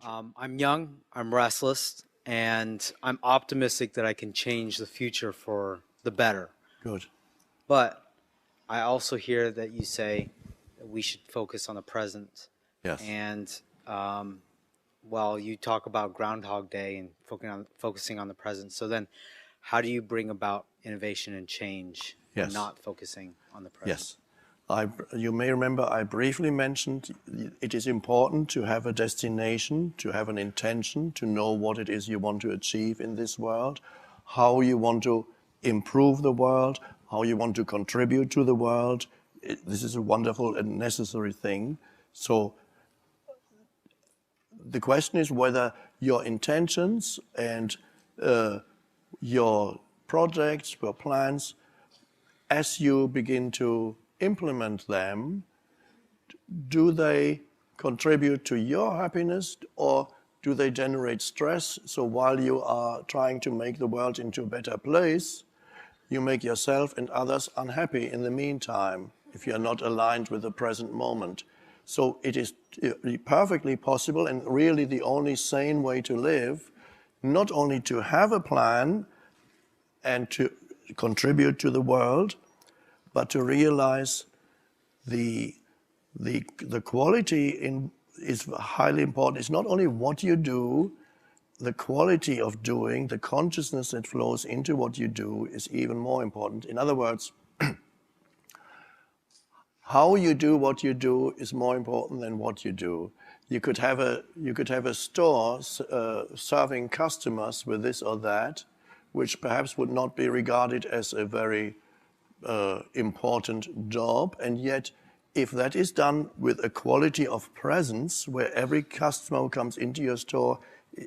I'm young, I'm restless, and I'm optimistic that I can change the future for the better. Good. But I also hear that you say that we should focus on the present. Yes. And well, you talk about Groundhog Day and focusing on the present. So then, how do you bring about innovation and change when Yes. not focusing on the present? Yes. You may remember I briefly mentioned it is important to have a destination, to have an intention, to know what it is you want to achieve in this world, how you want to improve the world, how you want to contribute to the world. This is a wonderful and necessary thing. So the question is whether your intentions and your projects, your plans, as you begin to implement them, do they contribute to your happiness or do they generate stress? So while you are trying to make the world into a better place, you make yourself and others unhappy in the meantime if you are not aligned with the present moment. So it is perfectly possible and really the only sane way to live, not only to have a plan and to contribute to the world, but to realize the quality is highly important. It's not only what you do, the quality of doing, the consciousness that flows into what you do is even more important. In other words, how you do what you do is more important than what you do. You could have a store serving customers with this or that, which perhaps would not be regarded as a very important job, and yet if that is done with a quality of presence where every customer who comes into your store,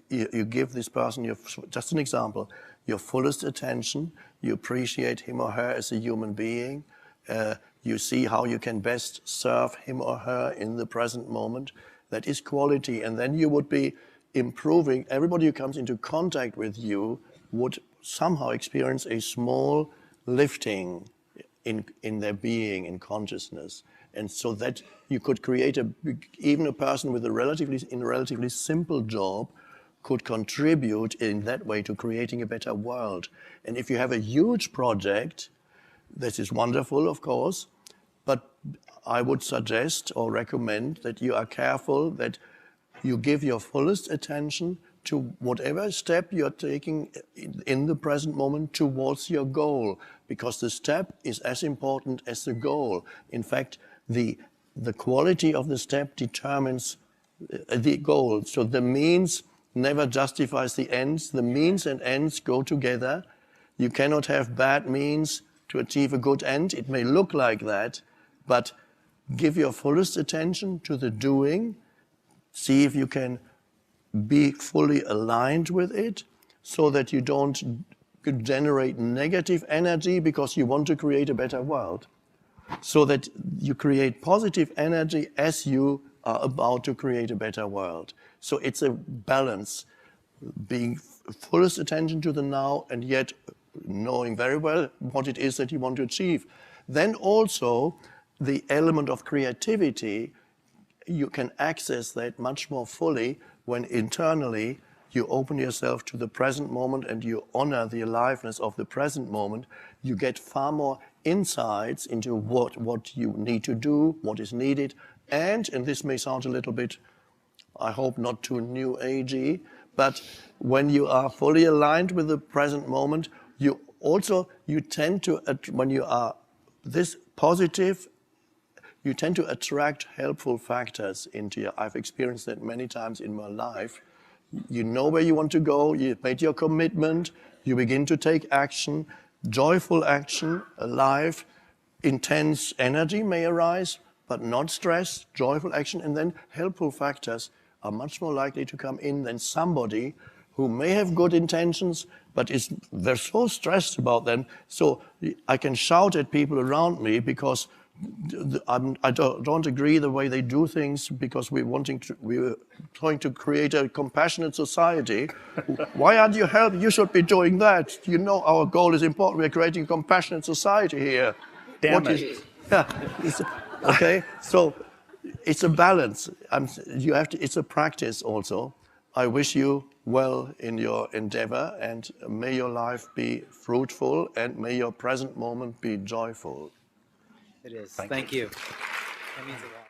you give this person, just an example, your fullest attention, you appreciate him or her as a human being, you see how you can best serve him or her in the present moment, that is quality. And then you would be improving. Everybody who comes into contact with you would somehow experience a small lifting in their being, in consciousness. And so that you could create even a person with a relatively simple job could contribute in that way to creating a better world. And if you have a huge project, this is wonderful, of course, but I would suggest or recommend that you are careful that you give your fullest attention to whatever step you're taking in the present moment towards your goal, because the step is as important as the goal. In fact, the quality of the step determines the goal. So the means never justifies the ends. The means and ends go together. You cannot have bad means to achieve a good end. It may look like that, but give your fullest attention to the doing. See if you can be fully aligned with it so that you don't generate negative energy because you want to create a better world. So that you create positive energy as you are about to create a better world. So it's a balance, being fullest attention to the now and yet knowing very well what it is that you want to achieve. Then also the element of creativity, you can access that much more fully when internally you open yourself to the present moment and you honor the aliveness of the present moment. You get far more insights into what you need to do, what is needed, and this may sound a little bit, I hope not too new agey, but when you are fully aligned with the present moment, you tend to, when you are this positive, you tend to attract helpful factors into your, I've experienced that many times in my life. You know where you want to go, you made your commitment, you begin to take action, joyful action, alive, intense energy may arise, but not stress, joyful action, and then helpful factors are much more likely to come in than somebody who may have good intentions, but they're so stressed about them. So I can shout at people around me because I don't agree the way they do things because we're trying to create a compassionate society. Why aren't you helping? You should be doing that. You know our goal is important. We're creating a compassionate society here. Damn it. Okay, so it's a balance. You have to. It's a practice also. I wish you well in your endeavor, and may your life be fruitful, and may your present moment be joyful. It is. Thank you. Thank you. That means a lot.